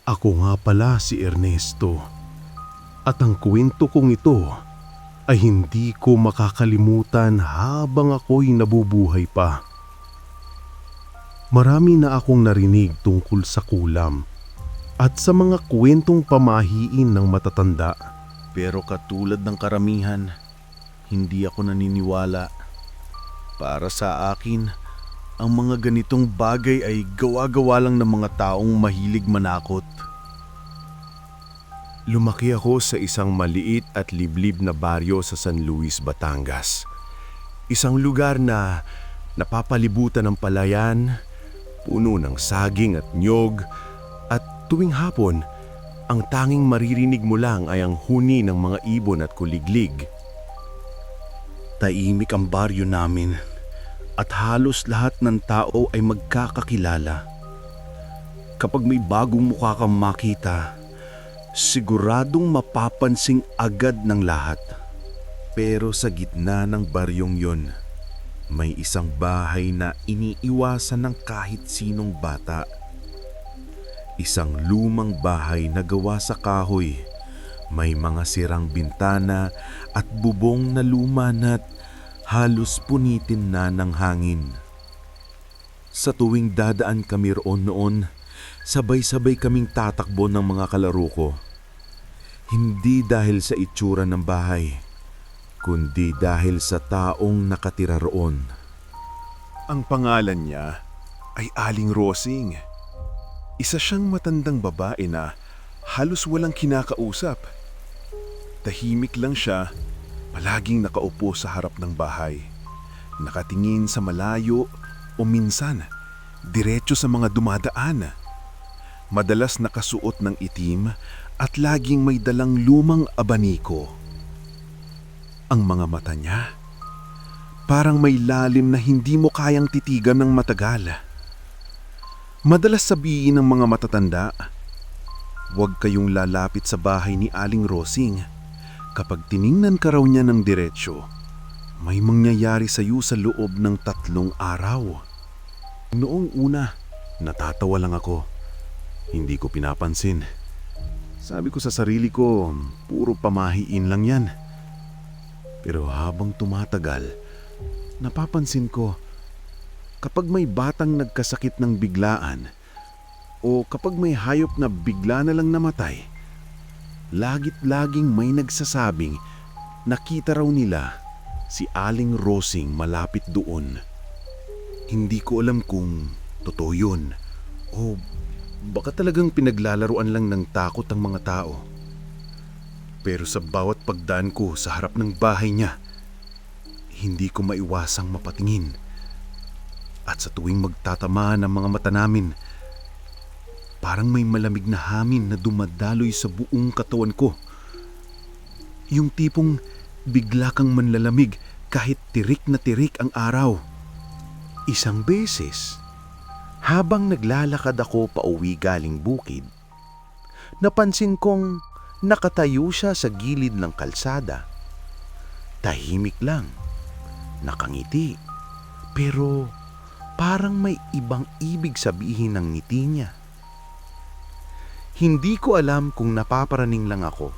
Ako nga pala si Ernesto. At ang kwento kong ito ay hindi ko makakalimutan habang ako'y nabubuhay pa. Marami na akong narinig tungkol sa kulam at sa mga kwentong pamahiin ng matatanda. Pero katulad ng karamihan, hindi ako naniniwala. Para sa akin, ang mga ganitong bagay ay gawa-gawa lang ng mga taong mahilig manakot. Lumaki ako sa isang maliit at liblib na baryo sa San Luis, Batangas. Isang lugar na napapalibutan ng palayan, puno ng saging at niyog, at tuwing hapon, ang tanging maririnig mo lang ay ang huni ng mga ibon at kuliglig. Tahimik ang baryo namin at halos lahat ng tao ay magkakakilala. Kapag may bagong mukha kang makita, siguradong mapapansing agad ng lahat. Pero sa gitna ng baryong yon, may isang bahay na iniiwasan ng kahit sinong bata. Isang lumang bahay na gawa sa kahoy. May mga sirang bintana at bubong na luma na't halos punitin na ng hangin. Sa tuwing dadaan kami roon noon, sabay-sabay kaming tatakbo ng mga kalaro ko. Hindi dahil sa itsura ng bahay, kundi dahil sa taong nakatira roon. Ang pangalan niya ay Aling Rosing. Isa siyang matandang babae na halos walang kinakausap. Tahimik lang siya, palaging nakaupo sa harap ng bahay. Nakatingin sa malayo o minsan diretso sa mga dumadaan. Madalas nakasuot ng itim at laging may dalang lumang abaniko. Ang mga mata niya, parang may lalim na hindi mo kayang titigan ng matagal. Madalas sabihin ng mga matatanda, huwag kayong lalapit sa bahay ni Aling Rosing. Kapag tiningnan ka raw niya ng diretsyo, may mangyayari sa iyo sa loob ng 3 araw. Noong una, natatawa lang ako. Hindi ko pinapansin. Sabi ko sa sarili ko, puro pamahiin lang yan. Pero habang tumatagal, napapansin ko, kapag may batang nagkasakit ng biglaan o kapag may hayop na bigla na lang namatay, lagit-laging may nagsasabing nakita raw nila si Aling Rosing malapit doon. Hindi ko alam kung totoo yun o baka talagang pinaglalaruan lang ng takot ang mga tao. Pero sa bawat pagdaan ko sa harap ng bahay niya, hindi ko maiwasang mapatingin. At sa tuwing magtatamaan ang mga mata namin, parang may malamig na hangin na dumadaloy sa buong katawan ko. Yung tipong bigla kang manlalamig kahit tirik na tirik ang araw. Isang beses, habang naglalakad ako pauwi galing bukid, napansin kong nakatayo siya sa gilid ng kalsada. Tahimik lang, nakangiti, pero parang may ibang ibig sabihin ng ngiti niya. Hindi ko alam kung napaparaning lang ako.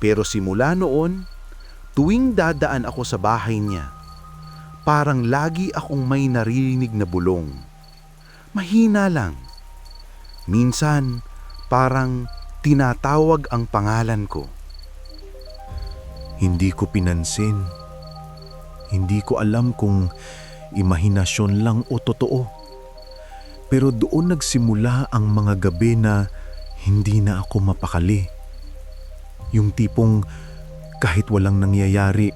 Pero simula noon, tuwing dadaan ako sa bahay niya, parang lagi akong may naririnig na bulong. Mahina lang. Minsan, parang tinatawag ang pangalan ko. Hindi ko pinansin. Hindi ko alam kung imahinasyon lang o totoo. Pero doon nagsimula ang mga gabi na hindi na ako mapakali. Yung tipong kahit walang nangyayari,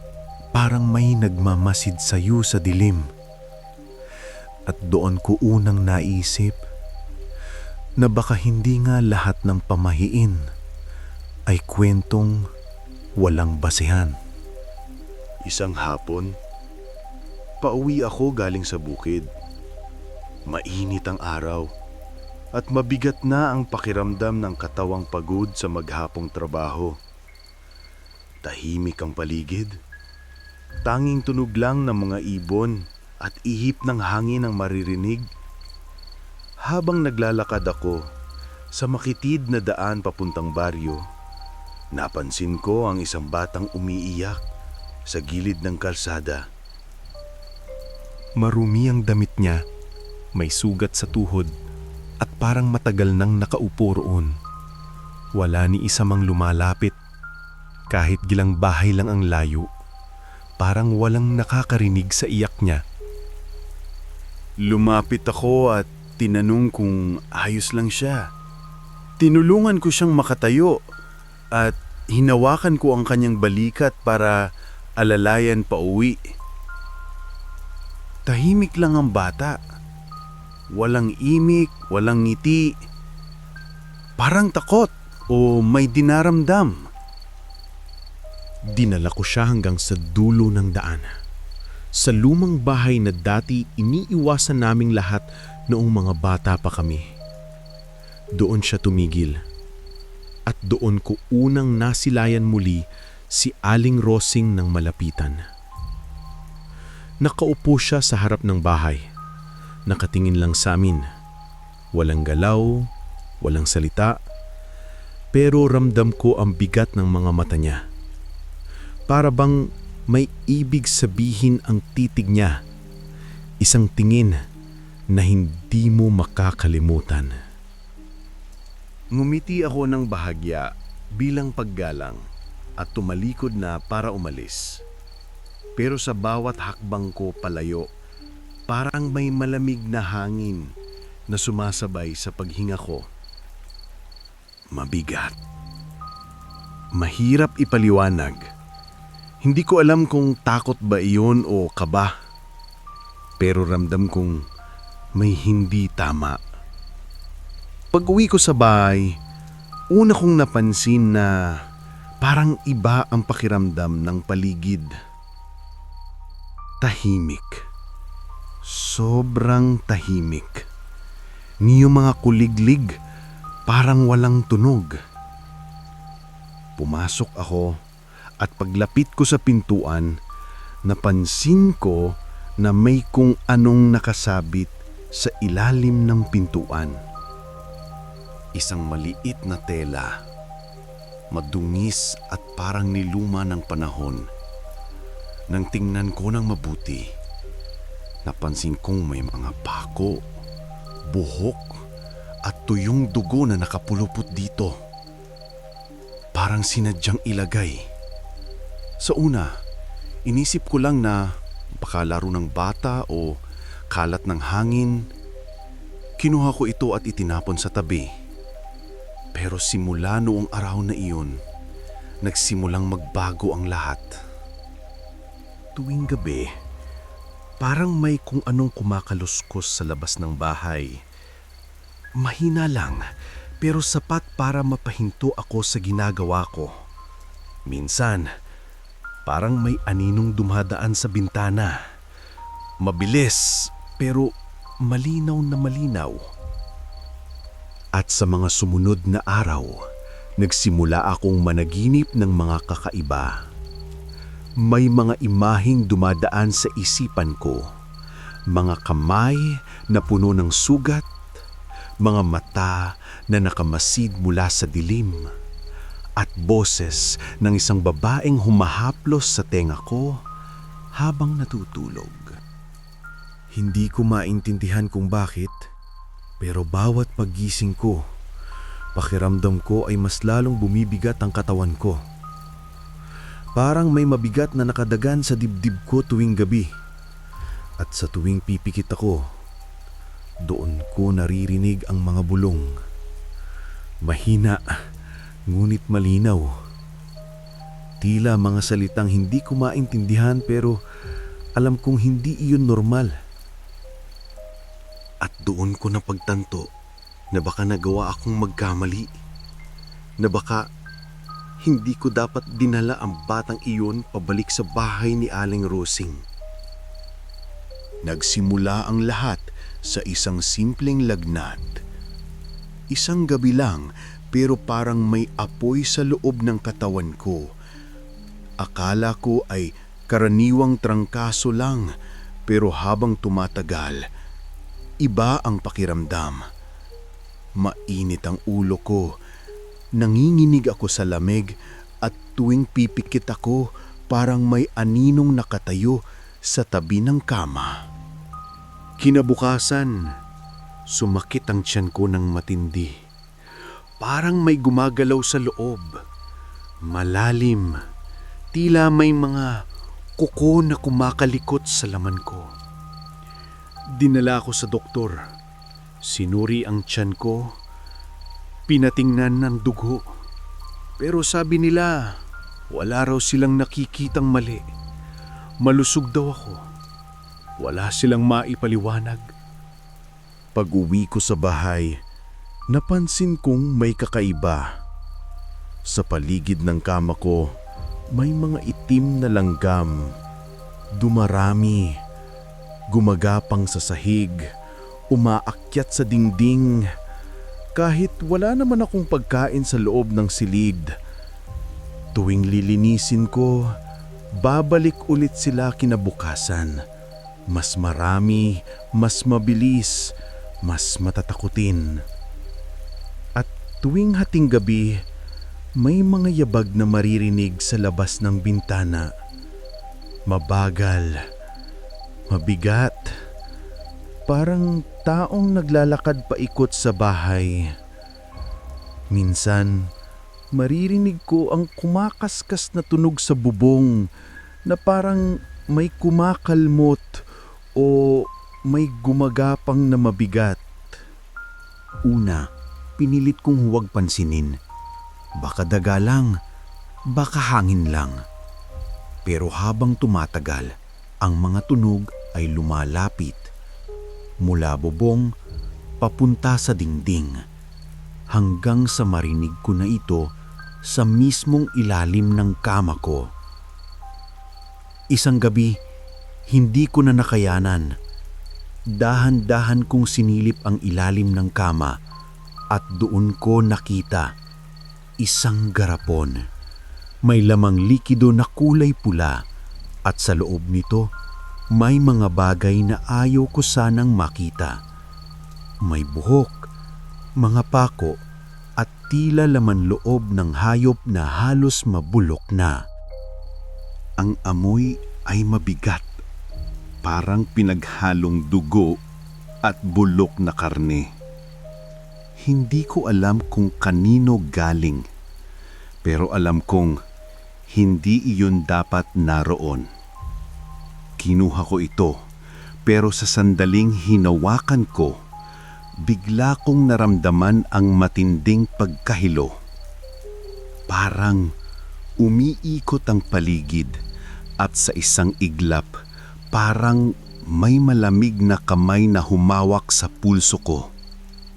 parang may nagmamasid sa'yo sa dilim. At doon ko unang naisip na baka hindi nga lahat ng pamahiin ay kwentong walang basehan. Isang hapon, pauwi ako galing sa bukid. Mainit ang araw at mabigat na ang pakiramdam ng katawang pagod sa maghapong trabaho. Tahimik ang paligid. Tanging tunog lang ng mga ibon at ihip ng hangin ang maririnig. Habang naglalakad ako, Sa makitid na daan papuntang baryo, napansin ko ang isang batang umiiyak sa gilid ng kalsada. Marumi ang damit niya, may sugat sa tuhod at parang matagal nang nakaupo roon. Wala ni isa mang lumalapit, kahit gilang bahay lang ang layo. Parang walang nakakarinig sa iyak niya. Lumapit ako at tinanong kung ayos lang siya. Tinulungan ko siyang makatayo at hinawakan ko ang kanyang balikat para alalayan pa uwi. Tahimik lang ang bata. Walang imik, walang ngiti. Parang takot o may dinaramdam. Dinala ko siya hanggang sa dulo ng daan. Sa lumang bahay na dati iniiwasan naming lahat noong mga bata pa kami. Doon siya tumigil. At doon ko unang nasilayan muli si Aling Rosing ng malapitan. Nakaupo siya sa harap ng bahay. Nakatingin lang sa amin. Walang galaw, walang salita. Pero ramdam ko ang bigat ng mga mata niya. Para bang may ibig sabihin ang titig niya. Isang tingin na hindi mo makakalimutan. Ngumiti ako ng bahagya bilang paggalang at tumalikod na para umalis. Pero sa bawat hakbang ko palayo, parang may malamig na hangin na sumasabay sa paghinga ko. Mabigat. Mahirap ipaliwanag. Hindi ko alam kung takot ba iyon o kaba. Pero ramdam kong may hindi tama. Pag-uwi ko sa bahay, una kong napansin na parang iba ang pakiramdam ng paligid. Tahimik. Sobrang tahimik. Niyong mga kuliglig, parang walang tunog. Pumasok ako at paglapit ko sa pintuan, napansin ko na may kung anong nakasabit sa ilalim ng pintuan. Isang maliit na tela, madungis at parang niluma ng panahon. Nang tingnan ko ng mabuti, napansin kong may mga pako, buhok at tuyong dugo na nakapulupot dito. Parang sinadyang ilagay. Sa una, inisip ko lang na baka laro ng bata o kalat ng hangin. Kinuha ko ito at itinapon sa tabi. Pero simula noong araw na iyon, nagsimulang magbago ang lahat. Tuwing gabi, parang may kung anong kumakaluskos sa labas ng bahay. Mahina lang, pero sapat para mapahinto ako sa ginagawa ko. Minsan, parang may aninong dumadaan sa bintana. Mabilis, pero malinaw na malinaw. At sa mga sumunod na araw, nagsimula akong managinip ng mga kakaiba. May mga imaheng dumadaan sa isipan ko. Mga kamay na puno ng sugat, mga mata na nakamasid mula sa dilim, at boses ng isang babaeng humahaplos sa tenga ko habang natutulog. Hindi ko maintindihan kung bakit, pero bawat paggising ko, pakiramdam ko ay mas lalong bumibigat ang katawan ko. Parang may mabigat na nakadagan sa dibdib ko tuwing gabi. At sa tuwing pipikit ako, doon ko naririnig ang mga bulong. Mahina, ngunit malinaw. Tila mga salitang hindi ko maintindihan pero alam kong hindi iyon normal. At doon ko napagtanto na baka nagawa akong magkamali. Na baka hindi ko dapat dinala ang batang iyon pabalik sa bahay ni Aling Rosing. Nagsimula ang lahat sa isang simpleng lagnat. Isang gabi lang pero parang may apoy sa loob ng katawan ko. Akala ko ay karaniwang trangkaso lang pero habang tumatagal, iba ang pakiramdam. Mainit ang ulo ko. Nanginginig ako sa lamig at tuwing pipikit ako parang may aninong nakatayo sa tabi ng kama. Kinabukasan, sumakit ang tiyan ko ng matindi. Parang may gumagalaw sa loob. Malalim. Tila may mga kuko na kumakalikot sa laman ko. Dinala ako sa doktor. Sinuri ang tiyan ko. Pinatingnan ng dugo. Pero sabi nila, wala raw silang nakikitang mali. Malusog daw ako. Wala silang maipaliwanag. Pag-uwi ko sa bahay, napansin kong may kakaiba. Sa paligid ng kama ko, may mga itim na langgam. Dumarami. Gumagapang sa sahig. Umaakyat sa dingding. Kahit wala naman akong pagkain sa loob ng silid. Tuwing lilinisin ko, babalik ulit sila kinabukasan. Mas marami, mas mabilis, mas matatakutin. At tuwing hating gabi, may mga yabag na maririnig sa labas ng bintana. Mabagal, mabigat, parang taong naglalakad paikot sa bahay. Minsan, maririnig ko ang kumakaskas na tunog sa bubong na parang may kumakalmot o may gumagapang na mabigat. Una, pinilit kong huwag pansinin. Baka daga lang, baka hangin lang. Pero habang tumatagal, ang mga tunog ay lumalapit. Mula bubong, papunta sa dingding. Hanggang sa marinig ko na ito sa mismong ilalim ng kama ko. Isang gabi, hindi ko na nakayanan. Dahan-dahan kong sinilip ang ilalim ng kama at doon ko nakita isang garapon. May lamang likido na kulay pula at sa loob nito may mga bagay na ayaw ko sanang makita. May buhok, mga pako at tila laman loob ng hayop na halos mabulok na. Ang amoy ay mabigat, parang pinaghalong dugo at bulok na karne. Hindi ko alam kung kanino galing, pero alam kong hindi iyon dapat naroon. Kinuha ko ito, pero sa sandaling hinawakan ko, bigla kong naramdaman ang matinding pagkahilo. Parang umiikot ang paligid at sa isang iglap, parang may malamig na kamay na humawak sa pulso ko.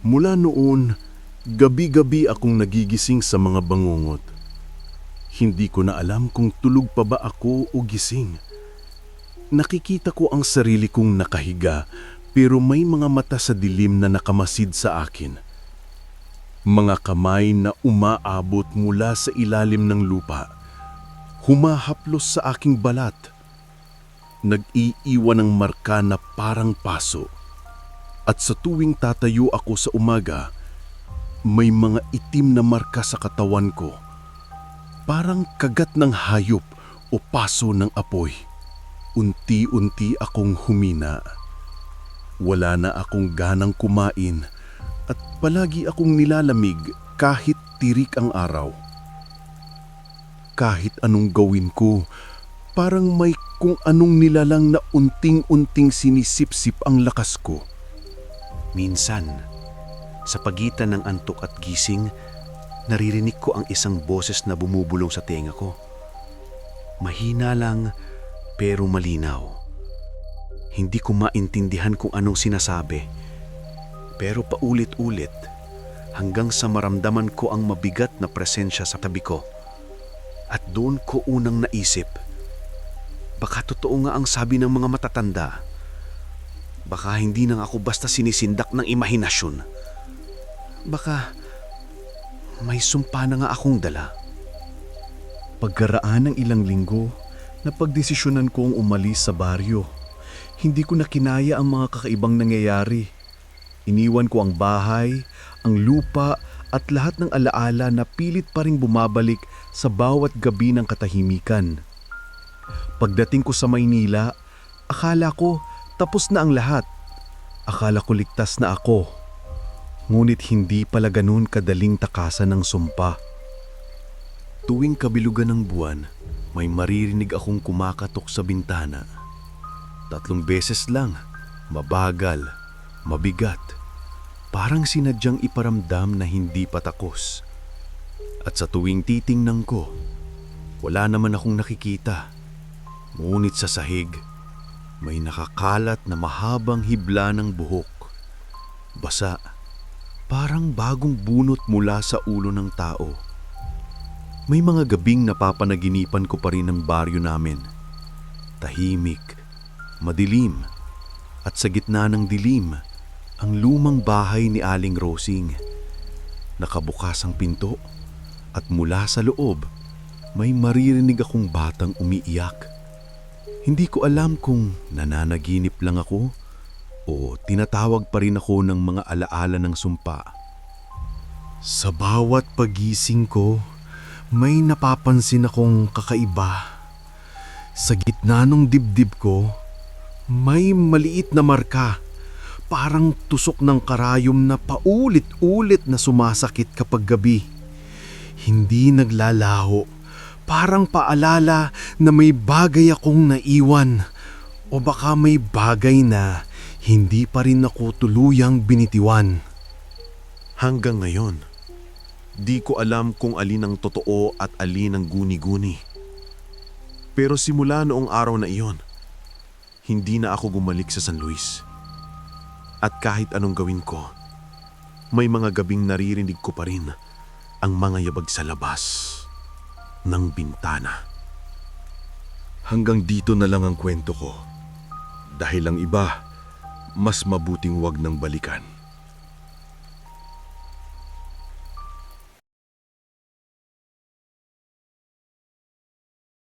Mula noon, gabi-gabi akong nagigising sa mga bangungot. Hindi ko na alam kung tulog pa ba ako o gising. Nakikita ko ang sarili kong nakahiga pero may mga mata sa dilim na nakamasid sa akin. Mga kamay na umaabot mula sa ilalim ng lupa. Humahaplos sa aking balat. Nag-iiwan ng marka na parang paso. At sa tuwing tatayo ako sa umaga, may mga itim na marka sa katawan ko. Parang kagat ng hayop o paso ng apoy. Unti-unti akong humina. Wala na akong ganang kumain at palagi akong nilalamig kahit tirik ang araw. Kahit anong gawin ko, parang may kung anong nilalang na unting-unting sinisip-sip ang lakas ko. Minsan, sa pagitan ng antok at gising, naririnig ko ang isang boses na bumubulong sa tenga ko. Mahina lang pero malinaw. Hindi ko maintindihan kung anong sinasabi. Pero paulit-ulit hanggang sa maramdaman ko ang mabigat na presensya sa tabi ko. At doon ko unang naisip, baka totoo nga ang sabi ng mga matatanda. Baka hindi nang ako basta sinisindak ng imahinasyon. Baka may sumpa na nga akong dala. Pagkaraan ng ilang linggo, napagdesisyonan kong umalis sa baryo. Hindi ko na kinaya ang mga kakaibang nangyayari. Iniwan ko ang bahay ang lupa at lahat ng alaala na pilit pa ring bumabalik sa bawat gabi ng katahimikan. Pagdating ko sa Maynila, akala ko tapos na ang lahat. Akala ko ligtas na ako. Ngunit hindi pala ganun kadaling takasan ng sumpa. Tuwing kabilugan ng buwan, may maririnig akong kumakatok sa bintana. 3 beses lang, mabagal, mabigat. Parang sinadyang iparamdam na hindi patakos. At sa tuwing titingnan ko, wala naman akong nakikita. Ngunit sa sahig, may nakakalat na mahabang hibla ng buhok. Basa, parang bagong bunot mula sa ulo ng tao. May mga gabing napapanaginipan ko pa rin ang baryo namin. Tahimik, madilim, at sa gitna ng dilim, ang lumang bahay ni Aling Rosing. Nakabukas ang pinto at mula sa loob, may maririnig akong batang umiiyak. Hindi ko alam kung nananaginip lang ako o tinatawag pa rin ako ng mga alaala ng sumpa. Sa bawat pagising ko, may napapansin akong kakaiba. Sa gitna ng dibdib ko, may maliit na marka. Parang tusok ng karayom na paulit-ulit na sumasakit kapag gabi. Hindi naglalaho. Parang paalala na may bagay akong naiwan. O baka may bagay na hindi pa rin ako tuluyang binitiwan. Hanggang ngayon, di ko alam kung alin ang totoo at alin ang guni-guni. Pero simula noong araw na iyon, hindi na ako bumalik sa San Luis. At kahit anong gawin ko, may mga gabing naririnig ko pa rin ang mga yabag sa labas ng bintana. Hanggang dito na lang ang kwento ko. Dahil ang iba, mas mabuting wag nang balikan.